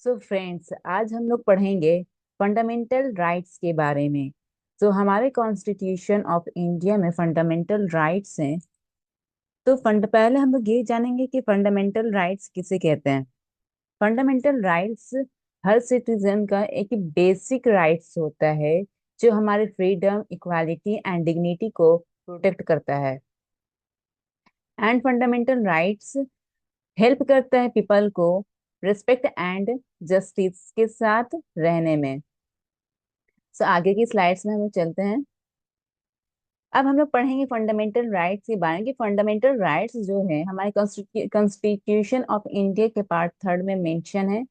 So friends, आज हम लोग पढ़ेंगे फंडामेंटल राइट्स के बारे में। हमारे कॉन्स्टिट्यूशन ऑफ इंडिया में फंडामेंटल राइट्स हैं। पहले हम लोग ये जानेंगे कि फंडामेंटल राइट्स किसे कहते हैं। फंडामेंटल राइट्स हर सिटीजन का एक बेसिक राइट्स होता है, जो हमारे फ्रीडम, इक्वालिटी एंड डिग्निटी को प्रोटेक्ट करता है। एंड फंडामेंटल राइट्स हेल्प करता है पीपल को रिस्पेक्ट एंड जस्टिस के साथ रहने में। आगे की स्लाइड्स में हम लोग चलते हैं। अब हम लोग पढ़ेंगे फंडामेंटल राइट्स के बारे में कि फंडामेंटल राइट्स जो है हमारे कॉन्स्टिट्यूशन ऑफ इंडिया के पार्ट थर्ड में मेंशन है,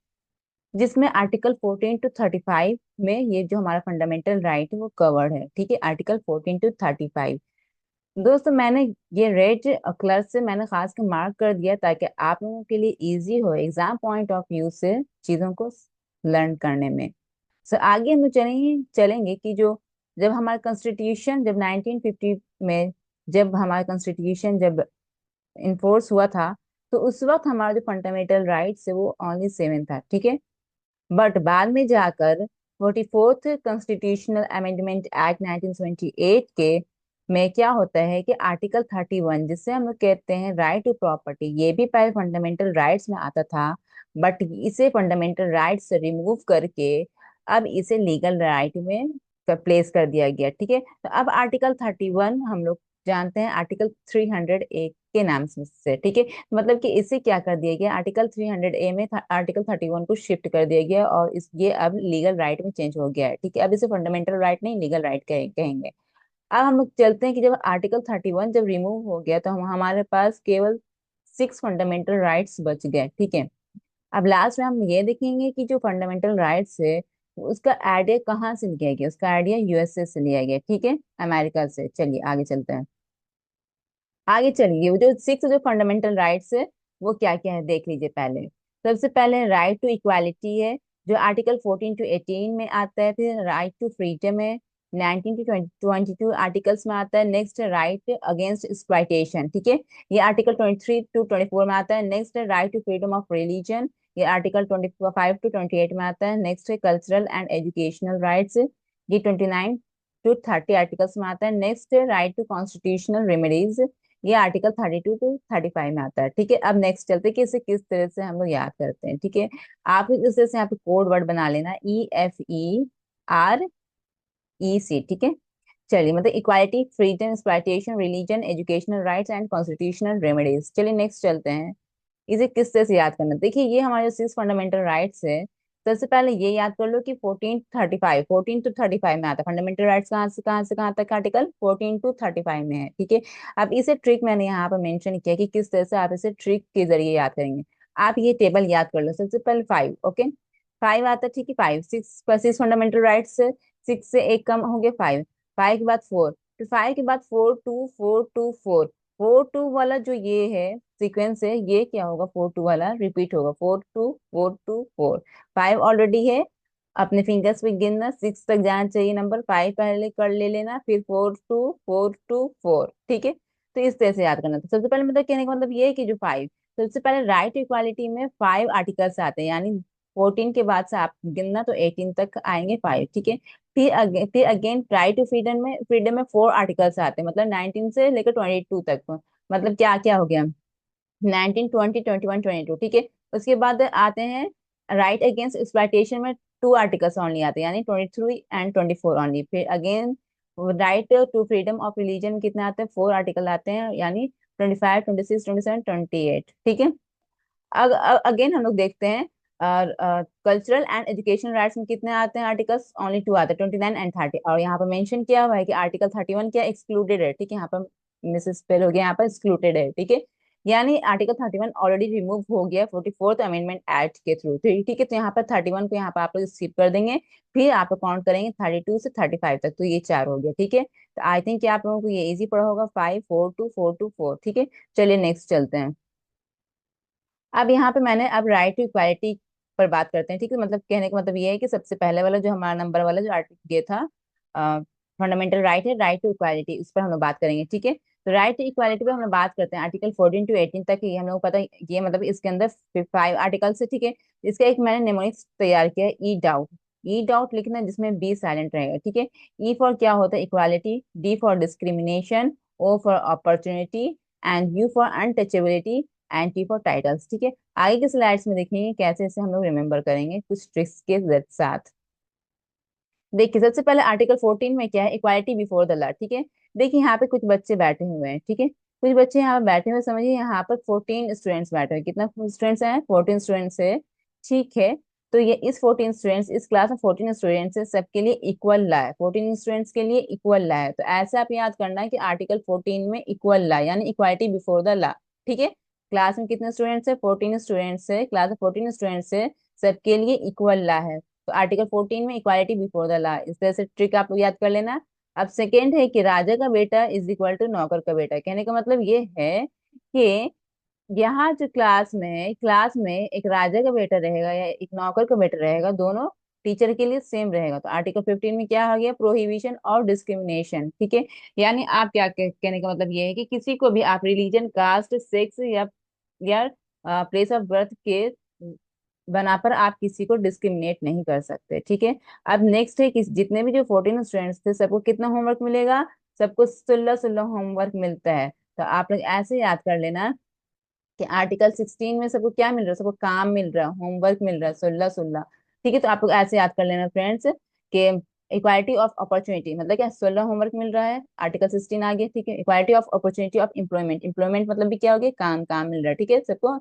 जिसमें आर्टिकल 14 to 35 में ये जो हमारा फंडामेंटल राइट है वो कवर्ड है। ठीक है, आर्टिकल 14 to 35। दोस्तों, मैंने ये रेड कलर से मैंने खास कर मार्क कर दिया ताकि आप लोगों के लिए इजी हो एग्जाम पॉइंट ऑफ व्यू से चीजों को लर्न करने में। आगे हम लोग चलेंगे चलेंगे कि जो जब हमारा कॉन्स्टिट्यूशन जब 1950 में जब हमारा कॉन्स्टिट्यूशन जब इन्फोर्स हुआ था, तो उस वक्त हमारा जो फंडामेंटल राइट्स है वो ओनली 7 था। ठीक है, बट बाद में जाकर 44th कॉन्स्टिट्यूशनल अमेंडमेंट एक्ट 1978 के में क्या होता है कि आर्टिकल 31, जिससे हम लोग कहते हैं राइट टू प्रॉपर्टी, ये भी पहले फंडामेंटल राइट्स में आता था, बट इसे फंडामेंटल राइट्स से रिमूव करके अब इसे लीगल राइट में प्लेस कर दिया गया। ठीक है, तो अब आर्टिकल 31 हम लोग जानते हैं आर्टिकल 300 ए के नाम से। ठीक है, मतलब कि इसे क्या कर दिया गया, आर्टिकल 300 ए में आर्टिकल 31 को शिफ्ट कर दिया गया और इस ये अब लीगल राइट में चेंज हो गया है। ठीक है, अब इसे फंडामेंटल राइट नहीं लीगल राइट कहेंगे। अब हम लोग चलते हैं कि जब आर्टिकल 31 जब रिमूव हो गया तो हमारे पास केवल 6 फंडामेंटल राइट्स बच गए। ठीक है, अब लास्ट में हम ये देखेंगे कि जो फंडामेंटल राइट्स है उसका आइडिया कहाँ से लिया गया, उसका आइडिया यूएसए से लिया गया। ठीक है, अमेरिका से। चलिए आगे चलते हैं। आगे चलिए, वो जो 6 जो फंडामेंटल राइट्स है वो क्या क्या है देख लीजिए। पहले सबसे पहले राइट टू इक्वालिटी है, जो आर्टिकल 14 to 18 में आता है। फिर राइट टू फ्रीडम है, 19 to 22 आर्टिकल्स में आता है। Next right against exploitation. ठीक है, ये आर्टिकल 23 to 24 में आता है। नेक्स्ट है right to freedom of religion, ये आर्टिकल 25 to 28 में आता है। नेक्स्ट है कल्चरल एंड एजुकेशनल राइट्स, ये 29 to 30 आर्टिकल्स में आता है। नेक्स्ट है राइट टू कॉन्स्टिट्यूशनल रेमेडीज, ये आर्टिकल 32 to 35 में आता है। ठीक है, अब नेक्स्ट चलते हैं कि इसे किस तरह से हम लोग याद करते हैं। ठीक है, आप इस तरह से यहाँ पे कोड वर्ड बना लेना, EFEREC। ठीक है, चलिए, मतलब equality, freedom, exploitation, religion, educational rights and constitutional remedies. चलिए नेक्स्ट चलते हैं, इसे किस तरह से याद करना। देखिए, ये हमारे 6 फंडामेंटल राइट्स है। सबसे पहले ये याद कर लो कि 14 to 35 में आता है। फंडामेंटल राइट्स कहाँ तक आर्टिकल 14 to 35 में है। ठीक है, अब इसे ट्रिक मैंने यहाँ पर मेंशन किया कि किस तरह से आप इसे ट्रिक के जरिए याद करेंगे। आप ये टेबल याद कर लो। सबसे पहले 5, ओके, 5 आता है। ठीक है, 6 फंडामेंटल राइट्स है, 6 से एक कम हो गया 5। 5 के बाद 4, फिर 5 के बाद 4 2 4 2 4। 4 2 वाला जो ये है सीक्वेंस है, ये क्या होगा, 4 2 वाला रिपीट होगा, 4 2 4 2 4। 5 ऑलरेडी है, अपने फिंगर्स पे गिनना, 6 तक जाना चाहिए नंबर। 5 पहले कर ले लेना, फिर 4 2 4 2 4। ठीक है, तो इस तरह से याद करना था। सबसे पहले मतलब कहने का मतलब ये है कि जो 5, सबसे पहले राइट इक्वालिटी में 5 आर्टिकल्स आते हैं, यानी 14 के बाद से आप गिनना तो 18 तक आएंगे 5। ठीक है, फिर अगेन राइट टू फ्रीडम में 4 आर्टिकल्स आते हैं, मतलब 19 से लेकर 22 तक। मतलब क्या क्या हो गया, 19 20 21 22। ठीक है, उसके बाद आते हैं राइट अगेंस्ट एक्सप्लॉइटेशन में 2 आर्टिकल्स ओनली आते हैं, यानी 23 and 24 ओनली। फिर again right to freedom of religion में कितने आते हैं, 4 आर्टिकल आते हैं, यानी 25 26 27 28। ठीक है, अगेन हम लोग देखते हैं कल्चरल एंड एजुकेशनल राइट्स में कितने आते हैं आर्टिकल्स, ओनली 2 आते हैं, 29 and 30। और यहाँ पर मेंशन किया हुआ है कि आर्टिकल 31 क्या एक्सक्लूडेड है। ठीक है, यहाँ पर मिसेस स्पेल हो गया, यहाँ पर एक्सक्लूडेड है। ठीक है, यानी आर्टिकल 31 ऑलरेडी रिमूव हो गया 44th अमेंडमेंट एक्ट के थ्रू। ठीक है, तो यहाँ पर 31 को यहाँ पर आप लोग स्किप कर देंगे, फिर आप काउंट करेंगे 32 से 35 तक, तो ये 4 हो गया। ठीक है, तो आई थिंक आप लोगों को ये इजी पड़ा होगा, 5 4 2 4 2 4। ठीक है, चलिए नेक्स्ट चलते हैं। अब यहाँ पे मैंने अब राइट टू इक्वालिटी पर बात करते हैं। ठीक है, मतलब कहने का मतलब ये है कि सबसे पहले वाला जो हमारा नंबर वाला जो आर्टिकल ये था, फंडामेंटल राइट है, राइट टू इक्वालिटी, उस पर हम लोग बात करेंगे। ठीक है, तो राइट टू इक्वालिटी पे हम लोग बात करते हैं आर्टिकल 14 टू 18 तक, ये हम लोग को पता है, ये मतलब इसके अंदर 5 आर्टिकल्स है, ठीक है। इसका एक मैंने नेमोनिक तैयार किया है, ई डाउट। ई डाउट लिखना है जिसमें बी साइलेंट रहेगा, ठीक है। ई फॉर क्या होता है, equality. D for discrimination. O for opportunity. And U for untouchability. And T for titles, ठीक है। आगे के स्लाइड्स में देखेंगे कैसे इसे हम लोग रिमेम्बर करेंगे कुछ ट्रिक्स के साथ। देखिए सबसे पहले आर्टिकल 14 में क्या है, इक्वालिटी बिफोर द लॉ, ठीक है। देखिए यहाँ पे कुछ बच्चे बैठे हुए हैं, ठीक है। कुछ बच्चे यहाँ पे बैठे हुए, समझिए यहाँ पर 14 स्टूडेंट्स बैठे हुए, कितना स्टूडेंट्स हैं, 14 स्टूडेंट्स है, ठीक है। तो ये इस 14 स्टूडेंट्स, इस क्लास में 14 स्टूडेंट्स है, सबके लिए इक्वल ला है, 14 स्टूडेंट्स के लिए इक्वल ला है। तो ऐसे आप याद करना है कि आर्टिकल 14 में इक्वल ला यानी इक्वालिटी बिफोर द ला, ठीक है। क्लास में कितने स्टूडेंट्स है, 14 स्टूडेंट्स है, क्लास में 14 स्टूडेंट्स है, सबके लिए इक्वल ला है। तो आर्टिकल 14 में इक्वालिटी बिफोर द लॉ, इस तरह से ट्रिक आप लोग याद कर लेना। अब सेकेंड है कि राजा का बेटा इज इक्वल टू नौकर का बेटा। कहने का मतलब ये है कि यहाँ जो क्लास में है, क्लास में एक राजा का बेटा रहेगा या एक नौकर का बेटा रहेगा, दोनों टीचर के लिए सेम रहेगा। तो आर्टिकल 15 में क्या आ गया, प्रोहिबिशन और डिस्क्रिमिनेशन, ठीक है। यानी आप क्या कहने का मतलब ये है कि किसी को भी आप रिलीजन, कास्ट, सेक्स या प्लेस ऑफ बर्थ के बना पर आप किसी को डिस्क्रिमिनेट नहीं कर सकते, ठीक है। अब नेक्स्ट है कि जितने भी जो 14 स्टूडेंट्स थे सबको कितना होमवर्क मिलेगा, सबको 16 होमवर्क मिलता है। तो आप लोग ऐसे याद कर लेना कि आर्टिकल 16 में सबको क्या मिल रहा है, सबको काम मिल रहा है, होमवर्क मिल रहा है 16 16, ठीक है। तो आप लोग ऐसे याद कर लेना फ्रेंड्स कि इक्वालिटी ऑफ अपॉर्चुनिटी मतलब क्या, 16 होमवर्क मिल रहा है, आर्टिकल 16 आ गया, ठीक है। Equality of opportunity of employment, employment मतलब भी क्या हो गया, काम, काम मिल रहा है, ठीक है, सबको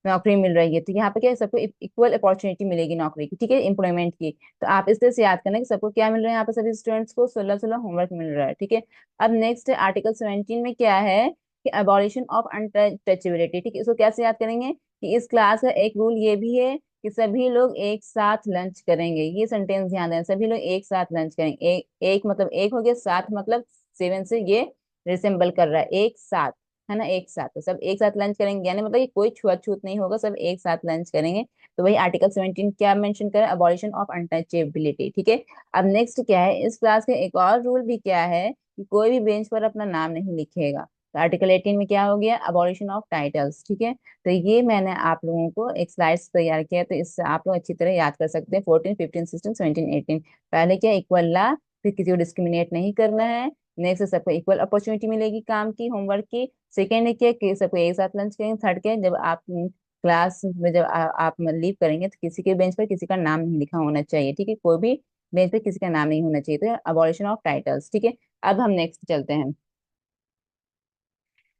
नौकरी मिल रही है। तो यहाँ पे क्या है, सबको इक्वल अपॉर्चुनिटी मिलेगी नौकरी की, ठीक है, एम्प्लॉयमेंट की। तो आप इस तरह से याद करना कि सबको क्या मिल रहा है, यहाँ पे सभी स्टूडेंट्स को 16 16 होमवर्क मिल रहा है, ठीक है। अब नेक्स्ट है आर्टिकल 17 में क्या है कि अबॉलिशन ऑफ अनटचेबिलिटी, ठीक है। इसको कैसे याद करेंगे कि इस क्लास का एक रूल ये भी है कि सभी लोग एक साथ लंच करेंगे। ये सेंटेंस ध्यान दें, सभी लोग एक साथ लंच करेंगे। एक मतलब एक हो गया, साथ मतलब 7 से ये रिसेंबल कर रहा है, एक साथ, है ना, एक साथ। तो सब एक साथ लंच करेंगे यानी मतलब कि कोई छुआछूत नहीं होगा, सब एक साथ लंच करेंगे। तो वही आर्टिकल 17 क्या मेंशन कर रहा है, अबॉलिशन ऑफ अनटचेबिलिटी, ठीक है। अब नेक्स्ट क्या है, इस क्लास का एक और रूल भी क्या है कि कोई भी बेंच पर अपना नाम नहीं लिखेगा। तो आर्टिकल 18 में क्या हो गया, अबॉलिशन ऑफ टाइटल्स, ठीक है। तो ये मैंने आप लोगों को एक स्लाइड्स तैयार किया है, तो इससे आप लोग अच्छी तरह याद कर सकते हैं। 14 15 16 17 18, पहले क्या, इक्वल ला, फिर किसी को डिस्क्रिमिनेट नहीं करना है। नेक्स्ट सबको इक्वल अपॉर्चुनिटी मिलेगी काम की, होमवर्क की। सेकेंड है क्या कि सबको एक साथ लंच करेंगे। थर्ड क्या है, जब आप क्लास में जब आप लीव करेंगे तो किसी के बेंच पर किसी का नाम नहीं लिखा होना चाहिए, ठीक है, कोई भी बेंच पर किसी का नाम नहीं होना चाहिए। तो अबॉलिशन ऑफ टाइटल्स, ठीक है। अब हम नेक्स्ट चलते हैं,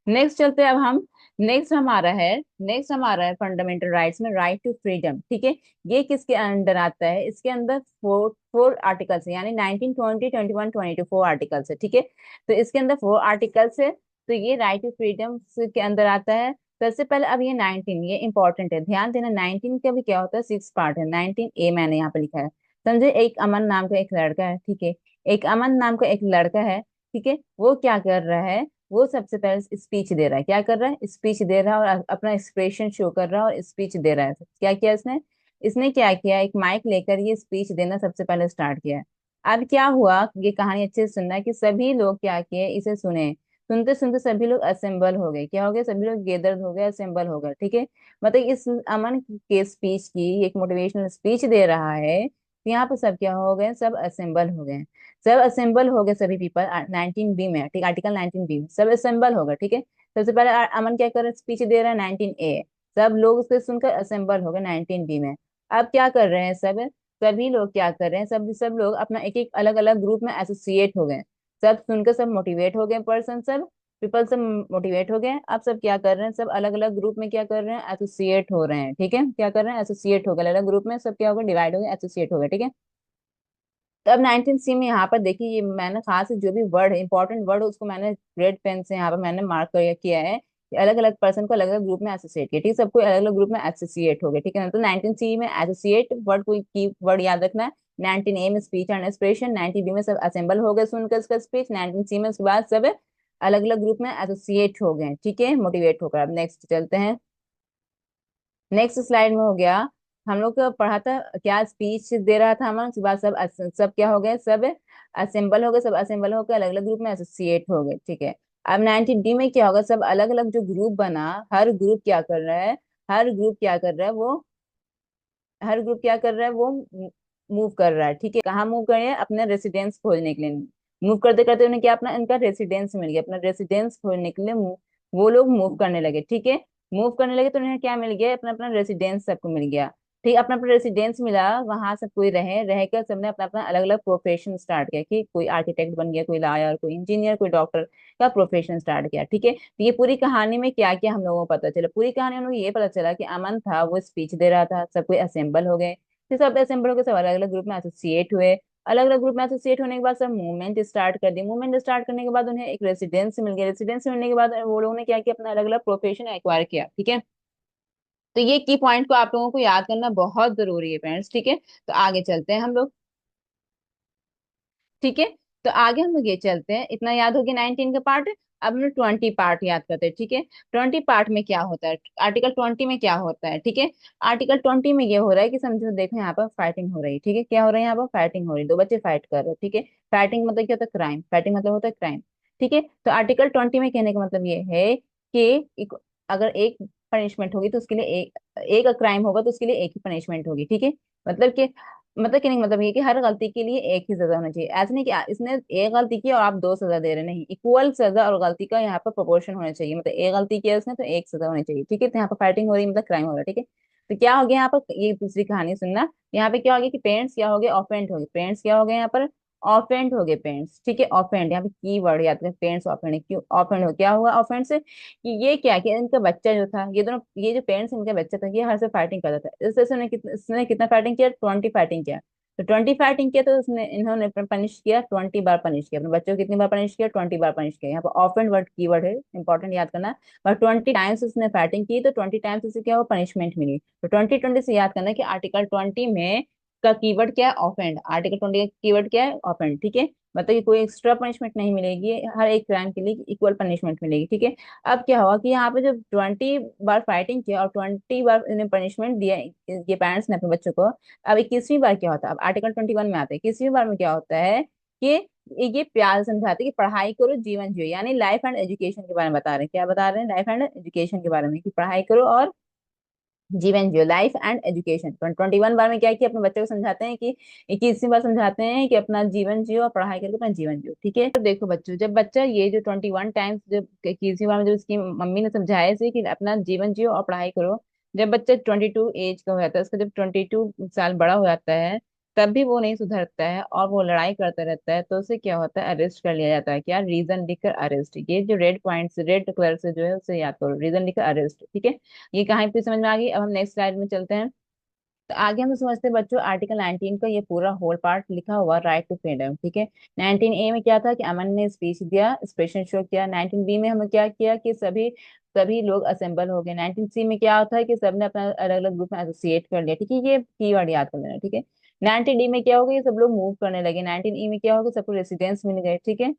नेक्स्ट चलते हैं अब हम। नेक्स्ट हमारा है फंडामेंटल राइट्स में राइट टू फ्रीडम, ठीक है। ये किसके अंडर आता है, इसके अंदर फोर फोर आर्टिकल्स है, यानी 19 20 21 22 फोर आर्टिकल्स है, ठीक है। तो इसके अंदर 4 आर्टिकल्स है। तो ये राइट टू फ्रीडम के अंदर आता है। सबसे पहले अब ये 19, ये इंपॉर्टेंट है, ध्यान देना। 19 का भी क्या होता है, 6 पार्ट है। 19A मैंने यहाँ पे लिखा है। समझे, एक अमन नाम का एक लड़का है, ठीक है। एक अमन नाम का एक लड़का है, ठीक है। वो क्या कर रहा है, वो सबसे पहले स्पीच दे रहा है, क्या कर रहा है, स्पीच दे रहा है और अपना एक्सप्रेशन शो कर रहा है और स्पीच दे रहा है। क्या किया इसने, इसने क्या किया, एक माइक लेकर ये स्पीच देना सबसे पहले स्टार्ट किया है। अब क्या हुआ, ये कहानी अच्छे से सुनना है कि सभी लोग क्या किए, इसे सुने। सुनते सुनते सभी लोग असेंबल हो गए, क्या हो गए, सभी लोग गेदर हो गए, असेंबल हो गए, ठीक है। मतलब इस अमन के स्पीच की, एक मोटिवेशनल स्पीच दे रहा है, तो यहाँ पे सब क्या हो गए, सब असेंबल हो गए। सब असेंबल हो गए, सभी पीपल 19B में, ठीक, आर्टिकल 19B में सब असेंबल हो गए, ठीक है। सबसे पहले अमन क्या कर रहा है, स्पीच दे रहा है 19A। सब लोग उसको सुनकर असेंबल हो गए 19B में। अब क्या कर रहे हैं सब, सभी लोग क्या कर रहे हैं, सब सब लोग अपना एक एक अलग अलग ग्रुप में एसोसिएट हो गए। सब सुनकर सब मोटिवेट हो गए, पर्सन सब पीपल सब मोटिवेट हो गए। अब सब क्या कर रहे हैं, सब अलग अलग ग्रुप में क्या कर रहे हैं, एसोसिएट हो रहे हैं, ठीक है। क्या कर रहे हैं, एसोसिएट हो गए, अलग ग्रुप में सब क्या हो गए, डिवाइड हो गए, एसोसिएट हो गए, ठीक है। तो अब 19C में यहाँ पर देखिए, ये मैंने खास जो भी वर्ड इंपॉर्टेंट वर्ड उसको मैंने रेड पेन से यहाँ पर मैंने मार्क कर किया है कि अलग अलग पर्सन को अलग अलग ग्रुप में एसोसिएट किया, ठीक है, सबको अलग अलग ग्रुप में एसोसिएट हो गए, ठीक है ना। तो 19C में एसोसिएट वर्ड को की वर्ड याद रखना है। 19A में स्पीच एंड एक्सप्रेशन, 19B में सब असेंबल हो गए सुनकर इसका स्पीच, 19C में उसके बाद सब अलग अलग ग्रुप में एसोसिएट हो गए, ठीक है, मोटिवेट होकर। अब नेक्स्ट चलते हैं, नेक्स्ट स्लाइड में हो गया, हम लोग को पढ़ा था क्या, स्पीच दे रहा था हम, उसके बाद सब सब क्या हो गए, सब असेंबल हो गए, सब असेंबल होकर अलग अलग ग्रुप में एसोसिएट हो गए, ठीक है। अब 19D में क्या होगा, सब अलग अलग जो ग्रुप बना, हर ग्रुप क्या कर रहा है, हर ग्रुप क्या कर रहा है वो, हर ग्रुप क्या कर रहा है वो मूव कर रहा है। ठीक है, कहाँ मूव कर रहे हैं, अपने रेसिडेंस खोजने के लिए। मूव करते करते उन्हें क्या, अपना इनका रेसिडेंस मिल गया, अपना रेसिडेंस खोजने के लिए वो लोग मूव करने लगे। ठीक है, मूव करने लगे तो उन्हें क्या मिल गया, अपना अपना रेसिडेंस सबको मिल गया। ठीक, अपना अपना रेसिडेंस मिला, वहां सब कोई रह कर सबने अपना अपना अलग अलग प्रोफेशन स्टार्ट किया, कि कोई आर्किटेक्ट बन गया, कोई लॉयर, कोई इंजीनियर, कोई डॉक्टर का प्रोफेशन स्टार्ट किया। ठीक है, तो ये पूरी कहानी में क्या क्या हम लोगों को पता चला, पूरी कहानी हम लोग ये पता चला कि अमन था, वो स्पीच दे रहा था, सब कोई असेंबल हो गए। फिर सब असेंबल होकर सब अलग अलग ग्रुप में एसोसिएट हुए। अलग अलग ग्रुप में एसोसिएट होने के बाद सब मूवमेंट स्टार्ट कर दी। मूवमेंट स्टार्ट करने के बाद उन्हें एक रेसिडेंस मिल गया। रेसिडेंस मिलने के बाद वो लोगों ने क्या किया, अपना अलग अलग प्रोफेशन एक्वायर किया। ठीक है, तो ये की पॉइंट को आप लोगों को याद करना बहुत जरूरी है फ्रेंड्स। ठीक है, तो आगे चलते हैं हम लोग। ठीक है, तो आगे हम लोग ये चलते हैं, इतना याद हो गया 19 का पार्ट। अब हम लोग 20 पार्ट याद करते हैं। ठीक है, 20 पार्ट में क्या होता है, आर्टिकल 20 में क्या होता है। ठीक है, आर्टिकल 20 में ये हो रहा है कि समझो, देखो यहाँ पर फाइटिंग हो रही है। ठीक है, क्या हो रहा है, यहाँ पर फाइटिंग हो रही है, दो बच्चे फाइट कर रहे हैं। ठीक है, फाइटिंग मतलब क्या होता है, क्राइम। फाइटिंग मतलब होता है क्राइम। ठीक है, तो आर्टिकल 20 में कहने का मतलब ये है कि अगर एक पनिशमेंट होगी तो उसके लिए एक क्राइम होगा तो उसके लिए एक ही पनिशमेंट होगी। ठीक है, मतलब कि मतलब कि नहीं, मतलब ये कि हर गलती के लिए एक ही सजा होना चाहिए। ऐसा नहीं कि इसने एक गलती की और आप दो सजा दे रहे, नहीं, इक्वल सजा और गलती का यहाँ पर प्रोपोर्शन होना चाहिए। मतलब एक गलती किया उसने तो एक सजा होनी चाहिए। ठीक है, तो यहाँ पर फाइटिंग हो रही है मतलब क्राइम हो रहा है। ठीक है, तो क्या हो गया यहाँ पर, ये दूसरी कहानी सुनना। यहाँ पे क्या हो गया कि पेरेंट्स क्या हो गए, ऑफेंड हो गए। पेरेंट्स क्या हो गए यहाँ पर, ऑफेंड हो गए पेरेंट्स। ठीक है, ऑफेंड, यहाँ पे की वर्ड याद करें, पेरेंट्स ऑफेंड है। क्यों ऑफेंड हो, क्या हुआ ऑफेंड से, कि ये क्या कि इनका बच्चा जो था, ये दोनों, ये जो पेरेंट्स इनका बच्चा था, ये हर से फाइटिंग करता था। इस वजह से इसने कितना फाइटिंग किया, 20 फाइटिंग किया। तो 20 फाइटिंग किया तो उसने, इन्होंने पनिश किया, 20 बार पनिश किया अपने बच्चों को। कितनी बार पनिश किया, 20 बार पनिश किया। यहाँ पर ऑफेंड वर्ड की वर्ड है, इंपॉर्टेंट याद करना। और 20 टाइम्स उसने फाइटिंग की तो 20 टाइम्स उसे क्या, वो पनिशमेंट मिली। तो 20 से याद करना कि आर्टिकल 20 में का कीवर्ड क्या है, ऑफेंड। आर्टिकल 20 का कीवर्ड क्या है, ऑफेंड। ठीक है, मतलब कि कोई एक्स्ट्रा पनिशमेंट नहीं मिलेगी, हर एक क्राइम के लिए इक्वल पनिशमेंट मिलेगी। ठीक है, अब क्या हुआ कि यहाँ पे जब 20 बार फाइटिंग किया और 20 बार इन्हें पनिशमेंट दिया, ये पेरेंट्स ने अपने बच्चों को। अब 21वीं बार क्या होता है, अब आर्टिकल 21 में आता है, 21वीं बार में क्या होता है कि ये प्यार समझाते हैं कि पढ़ाई करो जीवन जियो, यानी लाइफ एंड एजुकेशन के बारे में बता रहे हैं। क्या बता रहे हैं, लाइफ एंड एजुकेशन के बारे में, कि पढ़ाई करो और जीवन जियो, लाइफ एंड एजुकेशन। 21 बार में क्या है कि अपने बच्चों को समझाते हैं कि, 21वीं बार समझाते हैं कि अपना जीवन जियो और पढ़ाई करके अपना जीवन जियो। ठीक है, तो देखो बच्चों, जब बच्चा ये जो 21 टाइम्स, जब 21वीं बार में जब उसकी मम्मी ने समझाया इसे कि अपना जीवन जियो और पढ़ाई करो, जब बच्चा 22 एज का हो जाता है, उसका जब 22 साल बड़ा हो जाता है, तब भी वो नहीं सुधरता है और वो लड़ाई करता रहता है, तो उसे क्या होता है, अरेस्ट कर लिया जाता है। क्या, रीजन लिखकर अरेस्ट। ये जो रेड पॉइंट्स, रेड कलर से जो है उसे याद करो, रीजन लिखकर अरेस्ट। ठीक है, ये कहानी फिर समझ में आ गई। अब हम नेक्स्ट स्लाइड में चलते हैं। तो आगे हम समझते हैं बच्चों, आर्टिकल 19 का ये पूरा होल पार्ट लिखा हुआ, राइट टू फ्रीडम। ठीक है, 19A में क्या था कि अमन ने स्पीच दिया, एक्सप्रेशन शो किया। 19B में हमें क्या किया कि सभी सभी लोग असेंबल हो गए। 19C में क्या होता है कि सबने अपना अलग अलग ग्रुप में एसोसिएट कर लिया। ठीक है, ये कीवर्ड याद कर लेना। ठीक है, 19D में क्या हो गया, सब लोग मूव करने लगे। 19E में क्या हो गया, सबको रेसिडेंस मिल गए। ठीक है,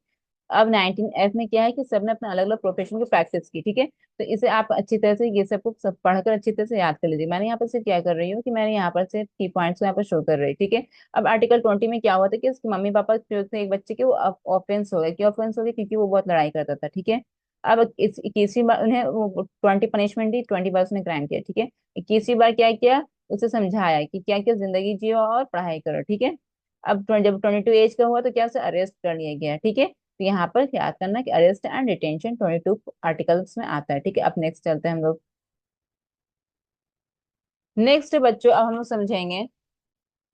अब 19F में क्या है कि सबने अपना अलग अलग प्रोफेशन की प्रैक्टिस की। ठीक है, तो इसे आप अच्छी तरह से ये सबको सब पढ़कर अच्छी तरह से याद कर लीजिए। मैंने यहाँ पर से क्या कर रही हूँ कि मैंने यहाँ पर से की पॉइंट्स को यहाँ पर शो कर रही। ठीक है, अब आर्टिकल 20 में क्या हुआ था कि उसके मम्मी पापा जो थे एक बच्चे के, वो ऑफेंस हो गए। क्यों ऑफेंस हो गए, क्योंकि वो बहुत लड़ाई करता था। ठीक है, अब इस 21वीं बार उन्हें वो 20 पनिशमेंट दी, 20 बार उसने क्राइम किया। ठीक है, 21वीं बार क्या किया, उसे समझाया कि क्या क्या जिंदगी जियो और पढ़ाई करो। ठीक है, अब जब 22 एज का हुआ तो क्या, उसे अरेस्ट कर लिया गया। ठीक है, तो यहाँ पर याद करना कि अरेस्ट एंड डिटेंशन 22 आर्टिकल्स में आता है। ठीक है, अब नेक्स्ट चलते हैं हम लोग। नेक्स्ट बच्चों, अब हम लोग समझेंगे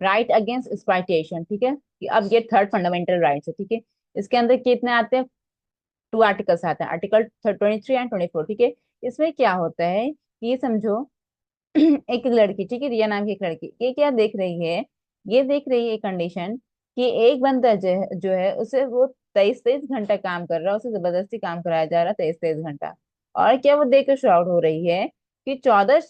राइट अगेंस्ट एक्सप्लॉइटेशन। ठीक है, कि अब ये थर्ड फंडामेंटल राइट्स है। ठीक है, इसके अंदर कितने आते हैं, 2 आर्टिकल्स आते हैं, आर्टिकल 23 एंड 24। ठीक है, इसमें क्या होता है कि ये समझो, एक लड़की, ठीक है, रिया नाम की एक लड़की, ये क्या देख रही है, ये देख रही है कंडीशन कि एक बंदा जो है उसे वो 23-23 घंटा काम कर रहा है, उसे जबरदस्ती काम कराया जा रहा है 23-23 घंटा। और क्या वो देख कर शाउट हो रही है कि 14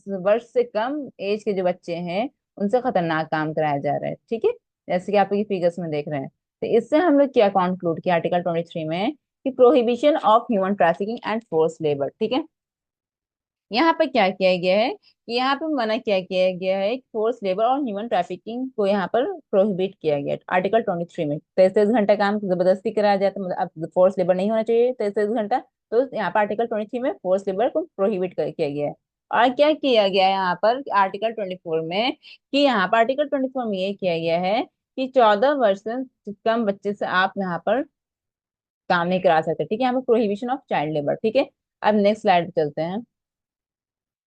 वर्ष से कम एज के जो बच्चे हैं उनसे खतरनाक काम कराया जा रहा है। ठीक है, जैसे कि आप ये फिगर्स में देख रहे हैं। तो इससे हम लोग क्या कॉन्क्लूड किया आर्टिकल 23 में, कि prohibition of human trafficking and force labour. ठीक है, यहाँ पे क्या किया गया है कि यहाँ पे मना क्या किया गया है, फोर्स लेबर और ह्यूमन ट्रैफिकिंग को यहाँ पर प्रोहिबिट किया गया है आर्टिकल 23 में। 33 घंटा काम जबरदस्ती कराया जाए तो मतलब अब फोर्स लेबर नहीं होना चाहिए 33 घंटा। तो यहाँ पर आर्टिकल 23 में फोर्स लेबर को प्रोहिबिट किया गया है। और क्या किया गया है यहाँ पर आर्टिकल 24 में, कि यहाँ पर आर्टिकल 24 में ये किया गया है कि 14 वर्ष से कम बच्चे से आप यहाँ पर काम नहीं करा सकते। ठीक है, यहाँ पर प्रोहिबिशन ऑफ चाइल्ड लेबर। ठीक है, अब नेक्स्ट स्लाइड पे चलते हैं।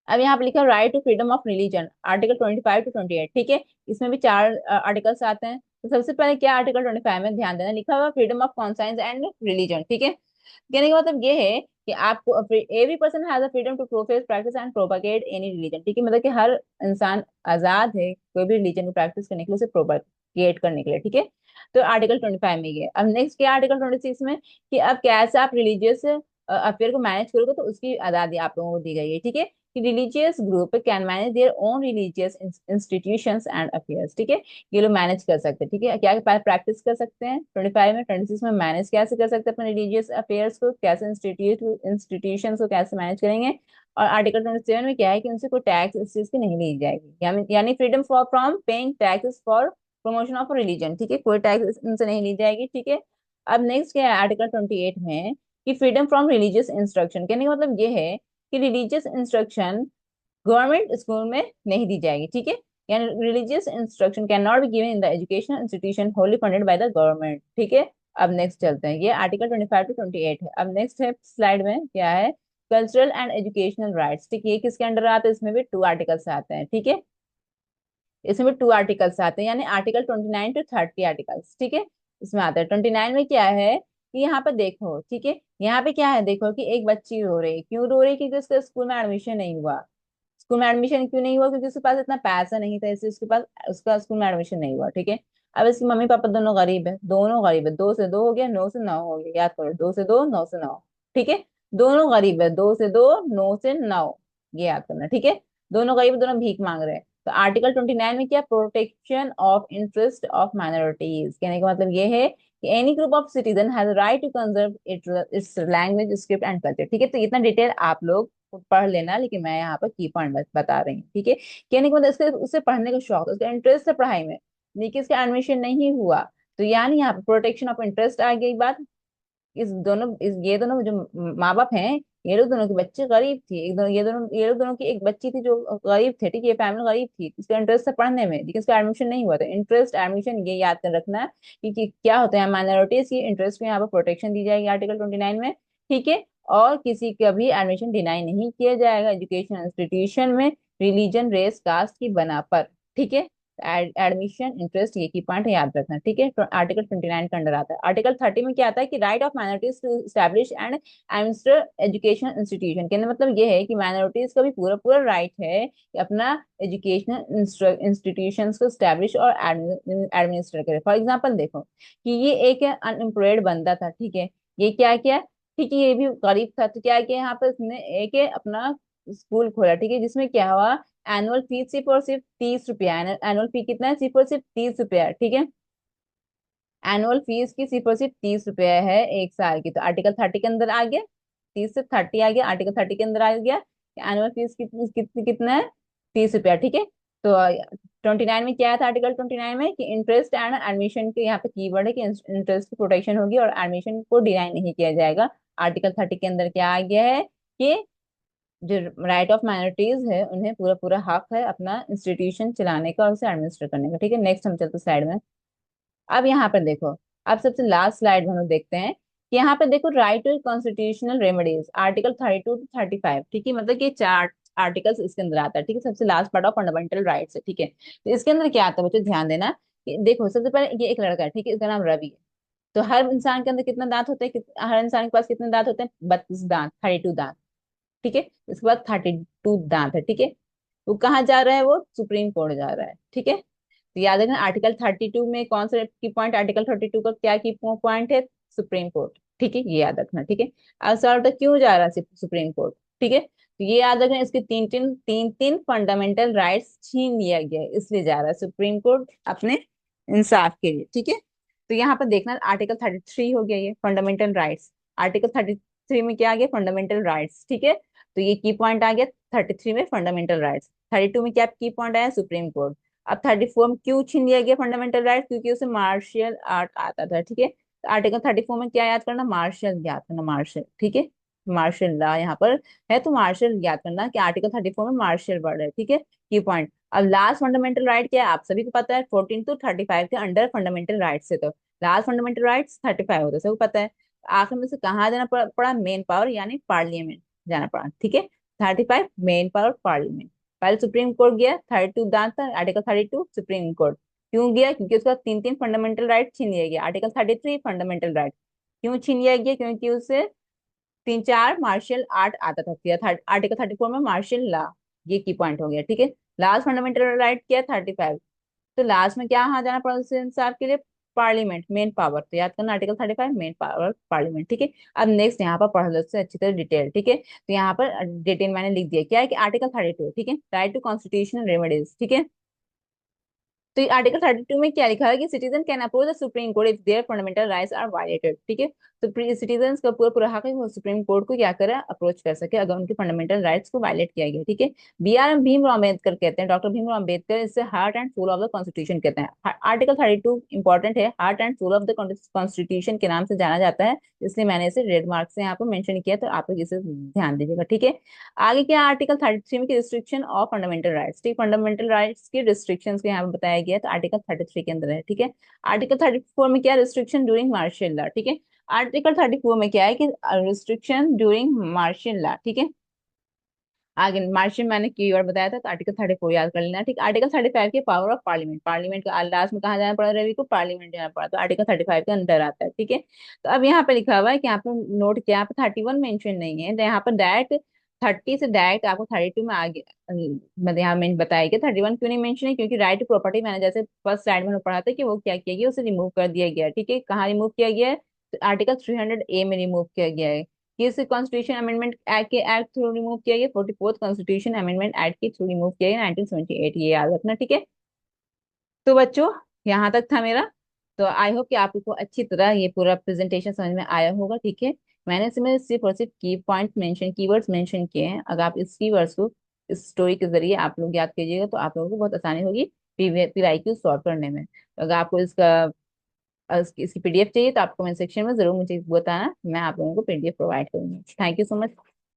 अब यहाँ पे लिखा right to freedom of religion, article 25 to 28। ठीक है, इसमें भी चार आर्टिकल्स आते हैं। तो सबसे पहले क्या आर्टिकल 25 में ध्यान देना, लिखा हुआ freedom of conscience and religion. ठीक है, कहने का मतलब ये है कि आपको every person has a freedom to profess practice and propagate any religion. ठीक है, मतलब कि हर इंसान आजाद है कोई भी रिलीजन को प्रैक्टिस करने के लिए, उसे प्रोपागेट करने के लिए। ठीक है, तो आर्टिकल 25 में ये। अब नेक्स्ट क्या आर्टिकल 26 में, कि अब कैसे आप रिलीजियस अफेयर को मैनेज करोगे, तो उसकी आजादी आप लोगों को दी गई है। ठीक है, कि religious group can manage their own religious institutions and affairs. ठीक है, ये लोग मैनेज कर सकते हैं। ठीक है, क्या प्रैक्टिस कर सकते हैं 25 में। 26 में मैनेज कैसे कर सकते हैं अपने रिलीजियस अफेयर्स को, कैसे इंस्टीट्यूशंस को कैसे मैनेज करेंगे। और आर्टिकल 27 में क्या है कि उनसे कोई टैक्स इस चीज की नहीं ली जाएगी, यानी freedom for from paying taxes for promotion of religion. ठीक है, कोई टैक्स उनसे नहीं ली जाएगी। ठीक है, अब नेक्स्ट क्या है आर्टिकल 28 में, कि फ्रीडम फ्रॉम रिलीजियस इंस्ट्रक्शन। कहने का मतलब ये है कि रिलीजियस इंस्ट्रक्शन गवर्नमेंट स्कूल में नहीं दी जाएगी। ठीक है, यानी religious instruction can not be given in the educational institution Holi funded by the government. ठीक है, अब नेक्स्ट चलते हैं, ये आर्टिकल 25 to 28 है। अब नेक्स्ट है स्लाइड में क्या है, कल्चरल एंड एजुकेशनल राइट्स। ठीक है, ये किसके अंडर आते हैं, इसमें भी 2 आर्टिकल्स आते हैं। ठीक है, इसमें भी 2 आर्टिकल्स आते हैं, यानी आर्टिकल 29 to 30 आर्टिकल्स। ठीक है, इसमें आता है 29 में क्या है कि यहाँ पे देखो। ठीक है, यहाँ पे क्या है देखो, कि एक बच्ची रो रही है। क्यों रो रही है, क्योंकि उसका स्कूल में एडमिशन नहीं हुआ। स्कूल में एडमिशन क्यों नहीं हुआ, क्योंकि उसके पास इतना पैसा नहीं था, इसलिए उसके पास उसका स्कूल में एडमिशन नहीं हुआ। ठीक है, अब इसके मम्मी पापा दोनों गरीब है, दोनों गरीब है। 2 से 2 हो गया, 9 से 9 हो गया, याद करो, 2 से 2, 9 से 9। ठीक है, दोनों गरीब है, 2 से 2, 9 से 9, ये याद करना। ठीक है, दोनों गरीब, दोनों भीख मांग रहे हैं। तो आर्टिकल 29 में क्या, protection of interest of minorities. कहने का मतलब ये है कि any group of citizen has right to conserve its language, script and culture. ठीक है, तो इतना डिटेल आप लोग पढ़ लेना, लेकिन मैं यहाँ पर की पॉइंट बता रही हूँ। ठीक है, कहने का मतलब इसके उसे पढ़ने का शौक, उसका इंटरेस्ट है पढ़ाई में, लेकिन इसका एडमिशन नहीं हुआ। तो यानी यहाँ पर प्रोटेक्शन ऑफ इंटरेस्ट आ गई बात। ये दोनों जो माँ बाप हैं, ये लोग दोनों के बच्चे गरीब थी, एक दोनों ये लोग दोनों की एक बच्ची थी जो गरीब थे। ठीक है, ये फैमिली गरीब थी, इसका इंटरेस्ट था पढ़ने में, लेकिन इसका एडमिशन नहीं हुआ था। इंटरेस्ट एडमिशन ये याद कर रखना है कि क्या होता है माइनॉरिटीज की इंटरेस्ट को यहाँ पर प्रोटेक्शन दी जाएगी आर्टिकल 29 में। ठीक है, और किसी का भी एडमिशन डिनाई नहीं किया जाएगा एजुकेशन इंस्टीट्यूशन में रिलीजन रेस कास्ट की बना पर। ठीक है, एडमिशन इंटरेस्ट ये की पॉइंट याद रखना। ठीक है, तो आर्टिकल 29 के अंडर आता है। आर्टिकल 30 में क्या आता है कि right of minorities to establish and administer education institution. कहने का मतलब ये है कि माइनॉरिटीज का भी पूरा पूरा राइट है कि अपना एजुकेशनल इंस्टीट्यूशन को स्टैब्लिश और एडमिनिस्टर करे। फॉर एग्जाम्पल देखो कि ये एक अनएम्प्लॉयड बंदा था। ठीक है, ये क्या किया, ठीक है, ये भी गरीब था, तो क्या किया यहाँ पर इसने एक अपना स्कूल खोला। ठीक है, जिसमें क्या हुआ, एनुअल फीस सिर्फ और सिर्फ 30 रुपया। एनुअल फी कितना है, सिर्फ और सिर्फ 30 रुपया। ठीक है, एनुअल फीस की सिर्फ और सिर्फ 30 रुपया है 1 साल की। तो आर्टिकल 30 के अंदर आ गया, 30 से 30 आ गया, आर्टिकल 30 के अंदर आ गया। एनुअल फीस कितना है, 30 रुपया। ठीक है, तो 29 में क्या था आर्टिकल 29 में, कि इंटरेस्ट एंड एडमिशन के यहाँ पे कीवर्ड है कि इंटरेस्ट की प्रोटेक्शन होगी और एडमिशन को डिनाई नहीं किया जाएगा। आर्टिकल 30 के अंदर क्या आ गया है कि जो राइट ऑफ माइनॉरिटीज है उन्हें पूरा पूरा हक है अपना इंस्टीट्यूशन चलाने का और उसे एडमिनिस्टर करने का। ठीक है, नेक्स्ट हम चलते स्लाइड में। अब यहाँ पर देखो, अब सबसे लास्ट स्लाइड हम लोग देखते हैं कि यहाँ पे देखो right to constitutional remedies, article 32 to 35। ठीक है, मतलब कि 4 आर्टिकल्स इसके अंदर आता है। ठीक है, सबसे last part of fundamental rights है। ठीक है, तो इसके अंदर क्या आता है बच्चों, ध्यान देना कि देखो सबसे पहले ये एक लड़का है। ठीक है, इसका नाम रवि है। तो हर इंसान के अंदर कितना दांत होते हैं, हर इंसान के पास कितने दांत होते हैं, 32 दांत, 32 दांत। ठीक है, इसके बाद 32 दांत है। ठीक है, वो कहाँ जा रहा है, वो सुप्रीम कोर्ट जा रहा है। ठीक है, तो याद रखना आर्टिकल 32 में कौन सा की पॉइंट, आर्टिकल 32 का क्या की पॉइंट है, सुप्रीम कोर्ट। ठीक है, ये याद रखना। ठीक है, अब सवाल होता है क्यों जा रहा है सुप्रीम कोर्ट। ठीक है, तो ये याद रखना, इसके तीन तीन फंडामेंटल राइट्स छीन लिया गया है, इसलिए जा रहा है सुप्रीम कोर्ट अपने इंसाफ के लिए। ठीक है, तो यहाँ पर देखना आर्टिकल 33 हो गया ये फंडामेंटल राइट्स। आर्टिकल 33 में क्या आ गया, फंडामेंटल राइट्स। ठीक है, तो ये की पॉइंट आ गया 33 में फंडामेंटल राइट्स, 32 में क्या की पॉइंट आया, सुप्रीम कोर्ट। अब 34 में क्यों छीन लिया गया फंडामेंटल राइट, क्योंकि उसे मार्शल आर्ट आता था, ठीक है। तो आर्टिकल 34 में क्या याद करना, मार्शल याद करना, मार्शल, ठीक है। मार्शल लॉ यहाँ पर है, तो मार्शल याद करना कि आर्टिकल 34 में मार्शल वर्ड है, ठीक है, की पॉइंट। अब लास्ट फंडामेंटल राइट क्या है, आप सभी को पता है, 14 to 35 के अंडर फंडामेंटल राइट्स है, तो लास्ट फंडामेंटल राइट्स 35 होते हैं, सबको पता है। आखिर में से कहाँ जाना पड़ा, मेन पावर यानी पार्लियामेंट जाना पड़ा, ठीक है। 35 मेन पावर पार्लियामेंट। पहले सुप्रीम कोर्ट गया, 32 दांत था, आर्टिकल 32 सुप्रीम कोर्ट। क्यों गया, क्योंकि उसका तीन तीन फंडामेंटल राइट छीन लिया गया। आर्टिकल 33 फंडामेंटल राइट क्यों छीन लिया गया, क्योंकि उसे तीन चार मार्शल आर्ट आता था, आर्टिकल 34 में मार्शल लॉ, ये की पॉइंट हो गया, ठीक है। लास्ट फंडामेंटल राइट क्या है, 35। तो लास्ट में क्या कहाँ जाना पड़ा उस इंसान के लिए, पार्लियामेंट मेन पावर, तो याद करना आर्टिकल 35 मेन पावर पार्लियामेंट, ठीक है। अब नेक्स्ट यहाँ पर पढ़ लो इससे अच्छी तरह डिटेल, ठीक है। तो यहाँ पर डिटेल मैंने लिख दिया, क्या है कि आर्टिकल 32, ठीक है, राइट टू कॉन्स्टिट्यूशनल रेमेडीज, ठीक है। तो आर्टिकल 32 में क्या लिखा है कि citizen can approach the supreme court if their fundamental rights are violated, ठीक है। तो सिटीजन का पूरा पूरा हक है वो सुप्रीम कोर्ट को क्या करे, अप्रोच कर सके अगर उनके फंडामेंटल राइट्स को वायलेट किया गया, ठीक है। बी आर भीमराव अम्बेडकर कहते हैं, डॉक्टर भीमराव अम्बेडकर इससे heart and soul of the constitution कहते हैं। आर्टिकल 32 इंपॉर्टेंट है, heart and soul of the constitution के नाम से जाना जाता है, इसलिए मैंने इसे रेड मार्क से यहाँ पर मेंशन किया, तो आप लोग इसे ध्यान दीजिएगा, ठीक है। आगे क्या, आर्टिकल 33 में रिस्ट्रिक्शन ऑफ फंडामेंटल राइट्स, ठीक, फंडामेंटल राइट्स की रिस्ट्रिक्शंस को यहाँ पे बताया गया है, तो आर्टिकल 33 के अंदर है, ठीक है। आर्टिकल 34 में क्या, रिस्ट्रिक्शन ड्यूरिंग मार्शियल लॉ, ठीक है। आर्टिकल 34 में क्या है कि रिस्ट्रिक्शन ड्यूरिंग मार्शियल लॉ, ठीक है। आगे मार्शियल मैंने कीवर्ड बताया था, तो आर्टिकल 34 याद कर लेना, ठीक। आर्टिकल 35 के पावर ऑफ पार्लियामेंट, पार्लियामेंट का लास्ट में कहाँ जाना पड़ा रवि को, पार्लियामेंट जाना पड़ा, तो आर्टिकल 35 के अंदर आता है, ठीक है। तो अब यहाँ पे लिखा हुआ है कि यहाँ पे नोट किया, यहाँ पे 31 मेंशन नहीं है, तो यहाँ पर डायरेक्ट 30 से डायरेक्ट आपको 32 में आगे मतलब यहाँ में बताया गया। 31 क्यों नहीं मेंशन है, क्योंकि राइट टू प्रॉपर्टी मैंने जैसे फर्स्ट स्लाइड में पढ़ा था कि वो क्या किया गया, उसे रिमूव कर दिया गया, ठीक है। कहाँ रिमूव किया गया है, तो आर्टिकल 300A में रिमूव किया गया है। किस कॉन्स्टिट्यूशन अमेंडमेंट एक्ट के एक्ट थ्रू रिमूव किया गया, 44th कॉन्स्टिट्यूशन अमेंडमेंट एक्ट के थ्रू रिमूव किया गया 1978, ये याद रखना, ठीक है। तो बच्चों यहाँ तक था मेरा, तो आई होप कि आपको अच्छी तरह ये पूरा प्रेजेंटेशन समझ में आया होगा, ठीक है। मैंने इसमें सिर्फ और सिर्फ की पॉइंट मेंशन, कीवर्ड्स मेंशन किए हैं, अगर आप इस कीवर्ड्स को इस स्टोरी के जरिए आप लोग याद कीजिएगा तो आप लोगों को बहुत आसानी होगी पीवाईक्यू सॉल्व करने में। तो अगर आपको इसकी पीडीएफ चाहिए तो आप कमेंट सेक्शन में जरूर मुझे बताना, मैं आप लोगों को पीडीएफ प्रोवाइड करूंगी। Thank you so much.